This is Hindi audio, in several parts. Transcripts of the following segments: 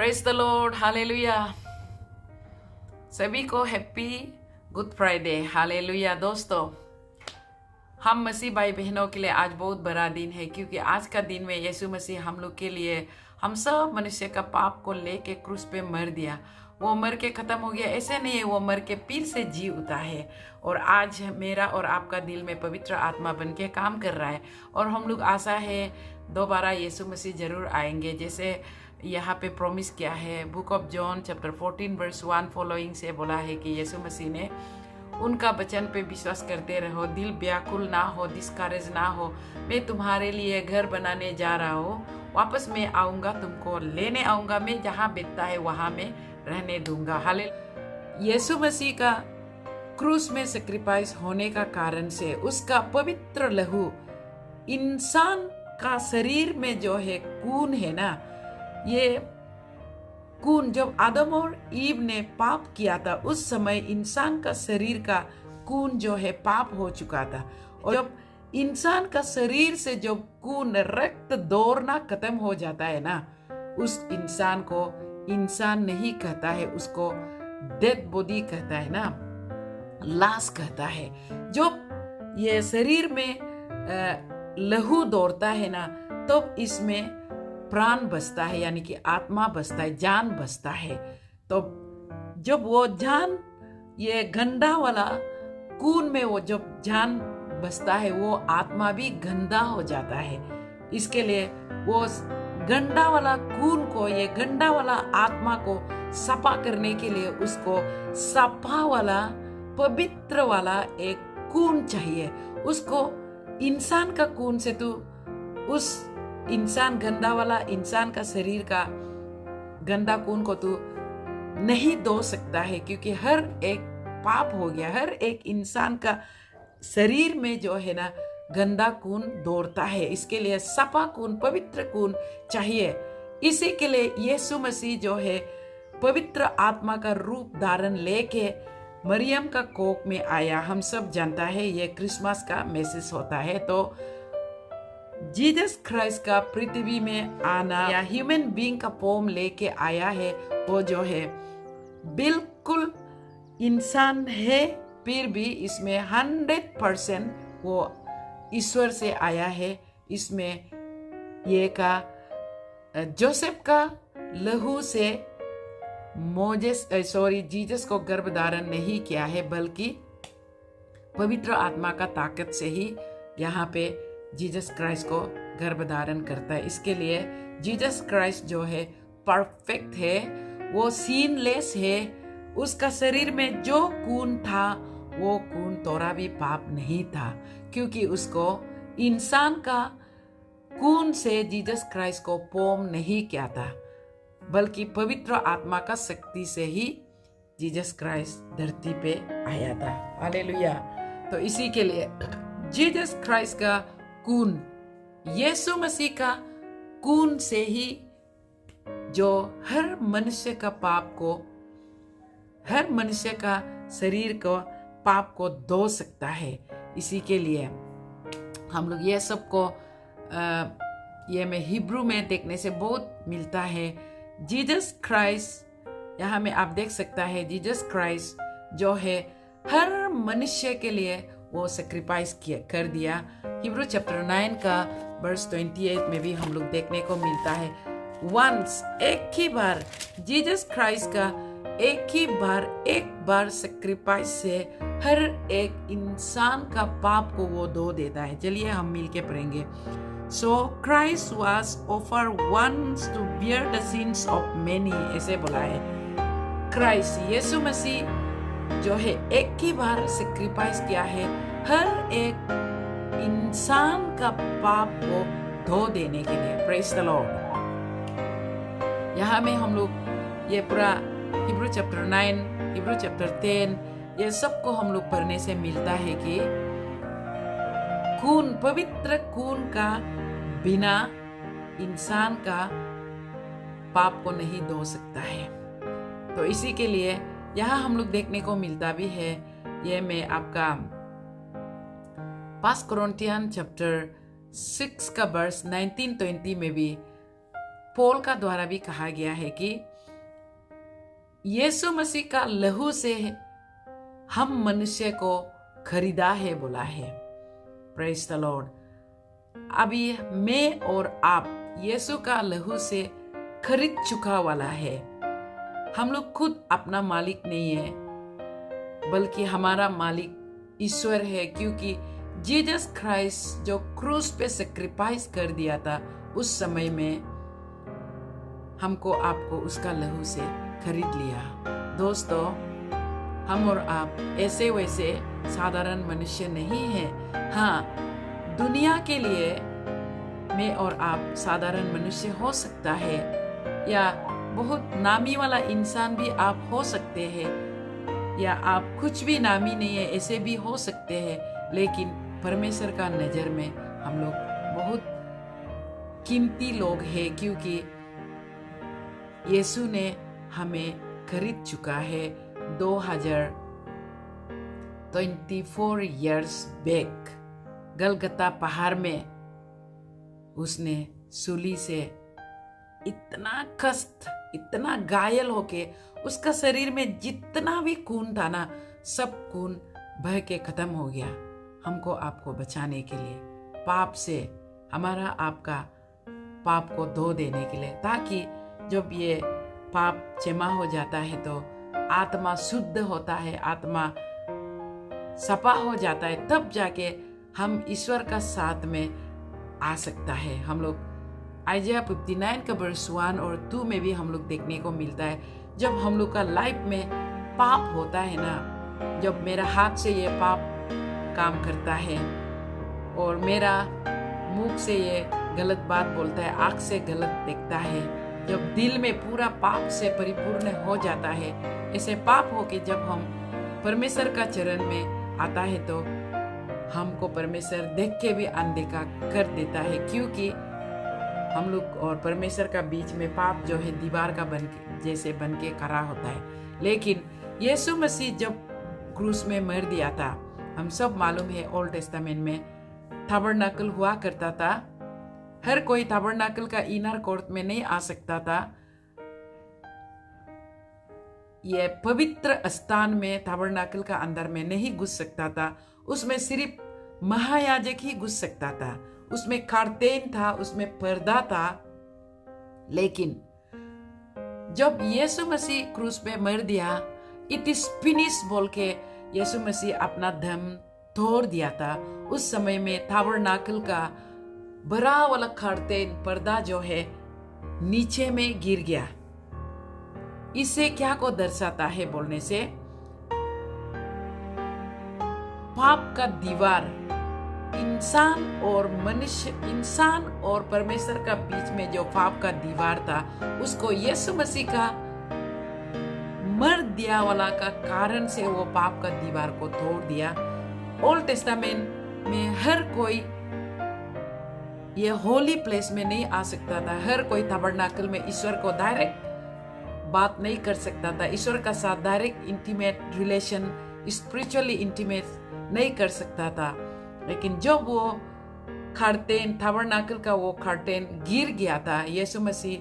Praise the Lord, hallelujah. सभी को हैप्पी गुड फ्राइडे, हालेलुया। दोस्तों, हम मसीह भाई बहनों के लिए आज बहुत बड़ा दिन है, क्योंकि आज का दिन में यीशु मसीह हम लोग के लिए, हम सब मनुष्य का पाप को लेके क्रूस पे मर दिया। वो मर के ख़त्म हो गया, ऐसे नहीं है, वो मर के फिर से जी उठा है। और आज मेरा और आपका दिल में पवित्र आत्मा बन के काम कर रहा है। और हम लोग आशा है दोबारा यीशु मसीह जरूर आएंगे, जैसे यहाँ पे प्रॉमिस किया है। Book of John chapter 14 verse 1 following से बोला है कि यीशु मसीह ने उनका वचन पे विश्वास करते रहो, दिल व्याकुल ना हो, डिस्करेज ना हो। मैं तुम्हारे लिए घर बनाने जा रहा हूँ, वापस मैं आऊँगा, तुमको लेने आऊँगा, मैं जहाँ बैठता है वहाँ मैं रहने दूंगा। हाले यीशु मसीह का क्रूस में सेक्रीफाइस होने का कारण से उसका पवित्र लहू इंसान का शरीर में जो है खून है ना, ये खून जब आदम और ईव ने पाप किया था उस समय इंसान का शरीर का खून जो है पाप हो चुका था। और जब इंसान का शरीर से जब खून रक्त दौड़ना खत्म हो जाता है ना, उस इंसान को इंसान नहीं कहता है, उसको डेड बॉडी कहता है ना, लाश कहता है। जब ये शरीर में लहू दौड़ता है ना, तब इसमें प्राण बसता है, यानी कि आत्मा बसता है, जान बसता है। तो जब वो जान, ये गंदा वाला खून में वो जब जान बसता है, वो आत्मा भी गंदा हो जाता है। इसके लिए वो गंदा वाला खून को, ये गंदा वाला आत्मा को सफा करने के लिए उसको सफा वाला पवित्र वाला एक खून चाहिए। उसको इंसान का खून से तो उस इंसान गंदा वाला इंसान का शरीर का गंदा खून को तो नहीं धो सकता है, क्योंकि हर एक पाप हो गया। हर एक इंसान का शरीर में जो है ना गंदा खून दौड़ता है। इसके लिए सफा खून, पवित्र खून चाहिए। इसी के लिए यीशु मसीह जो है पवित्र आत्मा का रूप धारण लेके मरियम का कोख में आया। हम सब जानता है ये क्रिसमस का मैसेज होता है। तो जीसस क्राइस्ट का पृथ्वी में आना या ह्यूमन बीइंग का फॉर्म लेके आया है, वो जो है बिल्कुल इंसान है, फिर भी इसमें 100% वो ईश्वर से आया है। इसमें ये का जोसेफ का लहू से जीसस को गर्भ धारण नहीं किया है, बल्कि पवित्र आत्मा का ताकत से ही यहाँ पे जीसस क्राइस्ट को गर्भ धारण करता है। इसके लिए जीसस क्राइस्ट जो है परफेक्ट है, वो सीनलेस है। उसका शरीर में जो खून था वो खून थोड़ा भी पाप नहीं था, क्योंकि उसको इंसान का खून से जीसस क्राइस्ट को फॉर्म नहीं किया था, बल्कि पवित्र आत्मा का शक्ति से ही जीसस क्राइस्ट धरती पे आया था। हालेलुया। तो इसी के लिए जीसस क्राइस्ट का खून, यीशु मसीह का खून से ही जो हर मनुष्य का पाप को, हर मनुष्य का शरीर को पाप को धो सकता है। इसी के लिए हम लोग ये सबको ये में हिब्रू में देखने से बहुत मिलता है। जीसस क्राइस्ट, यहाँ में आप देख सकता है जीसस क्राइस्ट जो है हर मनुष्य के लिए वो सेक्रीफाइस कर दिया। हिब्रू चैप्टर 9 का वर्स 28 में भी हम लोग देखने को मिलता है। वंस, एक ही बार जीसस क्राइस्ट का एक बार सेक्रीफाइस से हर एक इंसान का पाप को वो धो देता है। चलिए हम मिलके पढ़ेंगे। So Christ was offered once to bear the sins of many, ऐसे बोला है। क्राइस्ट यीशु मसीह जो है एक ही बार सेक्रीफाइस किया है हर एक इंसान का पाप को धो देने के लिए। Praise the Lord. यहाँ में हम लोग ये पूरा हिब्रू चैप्टर 9, हिब्रू चैप्टर 10, ये सबको हम लोग पढ़ने से मिलता है कि खून, पवित्र खून का बिना इंसान का पाप को नहीं धो सकता है। तो इसी के लिए यहाँ हम लोग देखने को मिलता भी है। ये मैं आपका 1 कोरिन्थियन चैप्टर 6 का वर्स 19-20 में भी पौल का द्वारा भी कहा गया है कि यीशु मसीह का लहू से हम मनुष्य को खरीदा है बोला है। Praise the Lord. अभी मैं और आप यीशु का लहू से खरीद चुका वाला है। हम लोग खुद अपना मालिक नहीं है, बल्कि हमारा मालिक ईश्वर है, क्योंकि जीसस क्राइस्ट जो क्रूस पे सेक्रीफाइस कर दिया था, उस समय में हमको आपको उसका लहू से खरीद लिया। दोस्तों, हम और आप ऐसे वैसे साधारण मनुष्य नहीं हैं। हाँ, दुनिया के लिए मैं और आप साधारण मनुष्य हो सकता है, या बहुत नामी वाला इंसान भी आप हो सकते हैं, या आप कुछ भी नामी नहीं है ऐसे भी हो सकते हैं, लेकिन परमेश्वर का नजर में हम लोग बहुत कीमती लोग हैं, क्योंकि यीशु ने हमें खरीद चुका है 2024 इयर्स बैक। गलगता पहाड़ में उसने सूली से इतना कष्ट, इतना घायल होके उसका शरीर में जितना भी खून था ना, सब खून बह के खत्म हो गया, हमको आपको बचाने के लिए, पाप से, हमारा आपका पाप को धो देने के लिए, ताकि जब ये पाप क्षमा हो जाता है तो आत्मा शुद्ध होता है, आत्मा सफा हो जाता है, तब जाके हम ईश्वर का साथ में आ सकता है। हम लोग आइजिया 59 का वर्स 1 और 2 में भी हम लोग देखने को मिलता है, जब हम लोग का लाइफ में पाप होता है ना, जब मेरा हाथ से ये पाप काम करता है और मेरा मुख से ये गलत बात बोलता है, आँख से गलत देखता है, जब दिल में पूरा पाप से परिपूर्ण हो जाता है, ऐसे पाप होके जब हम परमेश्वर का चरण में आता है तो हमको परमेश्वर देख के भी अनदेखा कर देता है, क्योंकि हम लोग और परमेश्वर का बीच में पाप जो है दीवार का जैसे बन के खड़ा होता है। लेकिन यीशु मसीह जब क्रूस में मर दिया था, हम सब मालूम है ओल्ड टेस्टामेंट में ताबरनाकल हुआ करता था। हर कोई ताबरनाकल का इनर कोर्ट में नहीं आ सकता था। ये पवित्र स्थान में ताबरनाकल का अंदर में नहीं घुस सकता था, उसमें सिर्फ महायाजक ही घुस सकता था। उसमें कर्टेन था, उसमें पर्दा था। लेकिन जब यीशु मसीह क्रूस पे मर दिया, इट इज फिनिश बोल के यीशु मसीह अपना दम तोड़ दिया था, उस समय में ताबरनाकल का बड़ा वाला कर्टेन, पर्दा जो है, नीचे में गिर गया। इसे क्या को दर्शाता है बोलने से, पाप का दीवार इंसान और मनुष्य, इंसान और परमेश्वर का बीच में जो पाप का दीवार था, उसको यीशु मसीह का मर दिया वाला का कारण से वो पाप का दीवार को तोड़ दिया। ओल्ड टेस्टामेंट में हर कोई ये होली प्लेस में नहीं आ सकता था, हर कोई ताबरनाकल में ईश्वर को डायरेक्ट बात नहीं कर सकता था, ईश्वर का साथ direct intimate relation, spiritually intimate नहीं कर सकता था। लेकिन जब वो कर्टेन, ताबरनाकल का वो कर्टेन गिर गया था, यीशु मसीह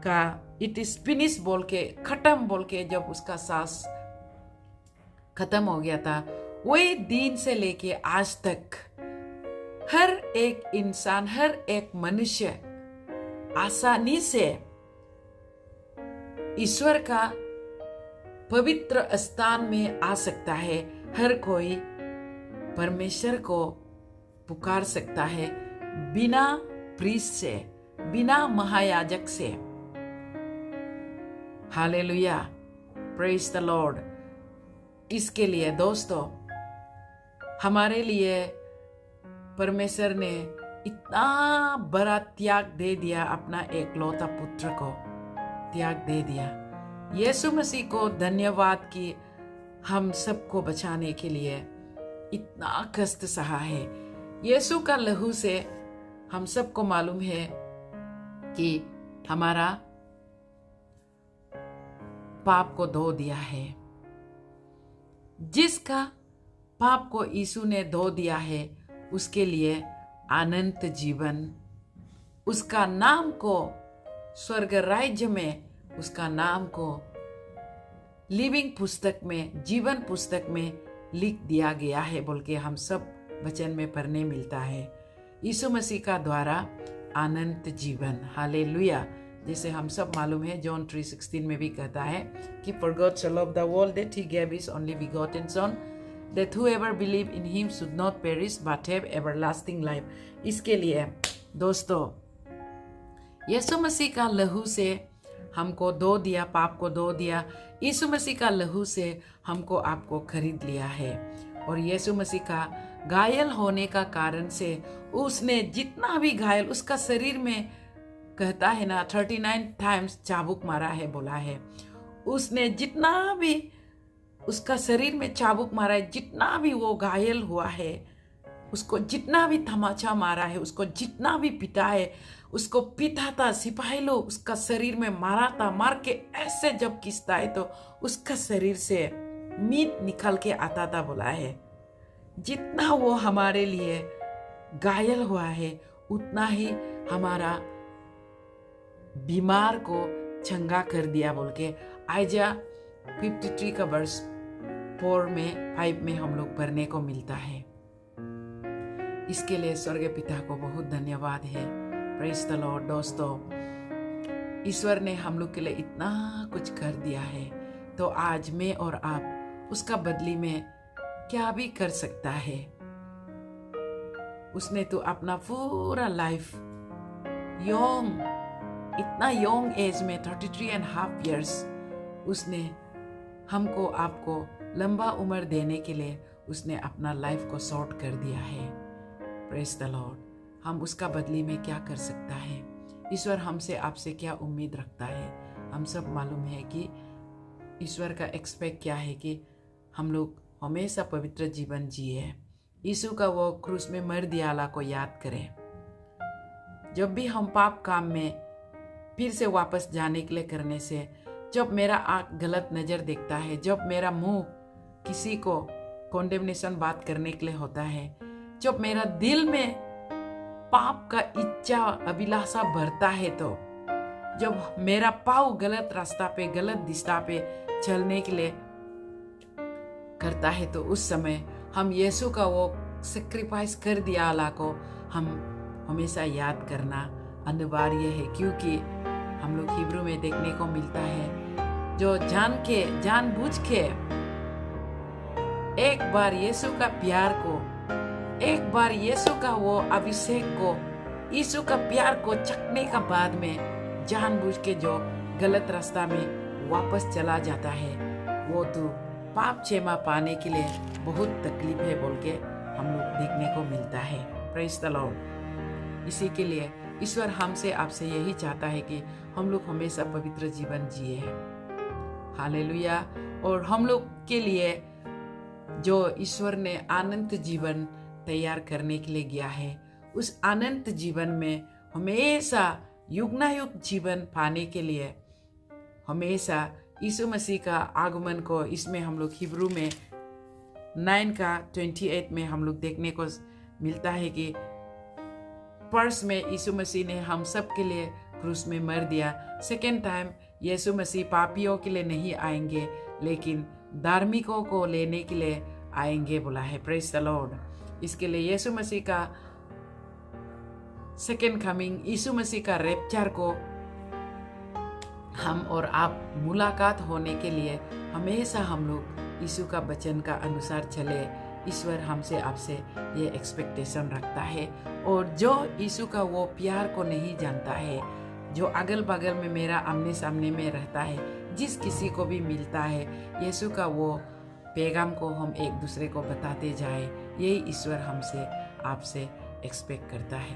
का इट इज फिनिश बोल के, खत्म बोल के जब उसका सांस खत्म हो गया था, वही दिन से लेके आज तक हर एक इंसान, हर एक मनुष्य आसानी से ईश्वर का पवित्र स्थान में आ सकता है। हर कोई परमेश्वर को पुकार सकता है बिना प्रीस्ट से, बिना महायाजक से। Hallelujah, praise the Lord. इसके लिए दोस्तों, हमारे लिए परमेश्वर ने इतना बड़ा त्याग दे दिया, अपना एकलौता पुत्र को त्याग दे दिया। यीशु मसीह को धन्यवाद कि हम सबको बचाने के लिए इतना कष्ट सहा है। यीशु का लहू से हम सबको मालूम है कि हमारा पाप को धो दिया है। जिसका पाप को यीशु ने धो दिया है, उसके लिए अनंत जीवन, उसका नाम को स्वर्ग राज्य में उसका नाम को लिविंग पुस्तक में, जीवन पुस्तक में लिख दिया गया है बोल के हम सब वचन में पढ़ने मिलता है। यीशु मसीह का द्वारा अनंत जीवन, हालेलुया। जैसे हम सब मालूम है, जॉन 3:16 में भी कहता है कि For God so loved the world that he gave his only begotten son, that whoever believe in him should not perish but have everlasting life। इसके लिए दोस्तों, यीशु मसीह का लहू से हमको धो दिया, पाप को धो दिया। यीशु मसीह का लहू से हमको आपको खरीद लिया है। और यीशु मसीह का घायल होने का कारण से उसने जितना भी घायल उसका शरीर में, कहता है ना 39 टाइम्स चाबुक मारा है, बोला है। उसने जितना भी उसका शरीर में चाबुक मारा है, जितना भी वो घायल हुआ है, उसको जितना भी तमाचा मारा है, उसको जितना भी पिटा है, उसको पिटा था, सिपाही लोग उसका शरीर में मारा था। मार के ऐसे जब खींचता है तो उसका शरीर से मीट निकल के आता था, बोला है। जितना वो हमारे लिए घायल हुआ है, उतना ही हमारा बीमार को चंगा कर दिया बोल के आयजा 53 का वर्ष 5 में हम लोग पढ़ने को मिलता है। इसके लिए स्वर्ग पिता को बहुत धन्यवाद है। Praise the Lord. दोस्तों, ईश्वर ने हम लोग के लिए इतना कुछ कर दिया है, तो आज मैं और आप उसका बदली में क्या भी कर सकता है। उसने तो अपना पूरा लाइफ इतना यंग एज में 33.5 years उसने हमको आपको लंबा उम्र देने के लिए उसने अपना लाइफ को शॉर्ट कर दिया है। Praise the Lord. हम उसका बदली में क्या कर सकता है? ईश्वर हमसे आपसे क्या उम्मीद रखता है? हम सब मालूम है कि ईश्वर का एक्सपेक्ट क्या है कि हम लोग हमेशा पवित्र जीवन जिए। यीशु का वो क्रूस में मर दियाला को याद करें। जब भी हम पाप काम में फिर से वापस जाने के लिए करने से, जब मेरा आंख गलत नजर देखता है, जब मेरा मुंह किसी को कॉन्डेमनेशन बात करने के लिए होता है, जब मेरा दिल में पाप का इच्छा अभिलाषा भरता है, तो जब मेरा पाँव गलत रास्ता पे, गलत दिशा पे चलने के लिए करता है, तो उस समय हम यीशु का वो सेक्रीफाइस कर दिया अल्लाह को हम हमेशा याद करना अनिवार्य है। क्योंकि हम लोग हिब्रू में देखने को मिलता है, जो जानबूझ के एक बार यीशु का प्यार को, एक बार यीशु का वो अभिषेक को, यीशु का प्यार को चखने का बाद में जानबूझ के जो गलत रास्ता में वापस चला जाता है, वो तो पाप क्षमा पाने के लिए बहुत तकलीफ है बोल के हम लोग देखने को मिलता है। Praise the Lord. इसी के लिए ईश्वर हमसे आपसे यही चाहता है कि हम लोग हमेशा पवित्र जीवन जिए। हालेलुया। और हम लोग के लिए जो ईश्वर ने अनंत जीवन तैयार करने के लिए गया है, उस अनंत जीवन में हमेशा युगनायुग जीवन पाने के लिए हमेशा यीशु मसीह का आगमन को, इसमें हम लोग हिब्रू में 9:28 में हम लोग देखने को मिलता है कि फर्स्ट में यीशु मसीह ने हम सब के लिए क्रूस में मर दिया। सेकेंड टाइम यीशु मसीह पापियों के लिए नहीं आएंगे, लेकिन धार्मिकों को लेने के लिए आएंगे, बोला है। Praise the Lord. इसके लिए यीशु मसीह का सेकेंड कमिंग, यीशु मसीह का रैप्चर को हम और आप मुलाकात होने के लिए हमेशा हम लोग यीशु का वचन का अनुसार चले। ईश्वर हमसे आपसे ये एक्सपेक्टेशन रखता है। और जो यीशु का वो प्यार को नहीं जानता है, जो अगल बगल में मेरा आमने सामने में रहता है, जिस किसी को भी मिलता है, यीशु का वो पैगाम को हम एक दूसरे को बताते जाए, यही ईश्वर हमसे आपसे एक्सपेक्ट करता है।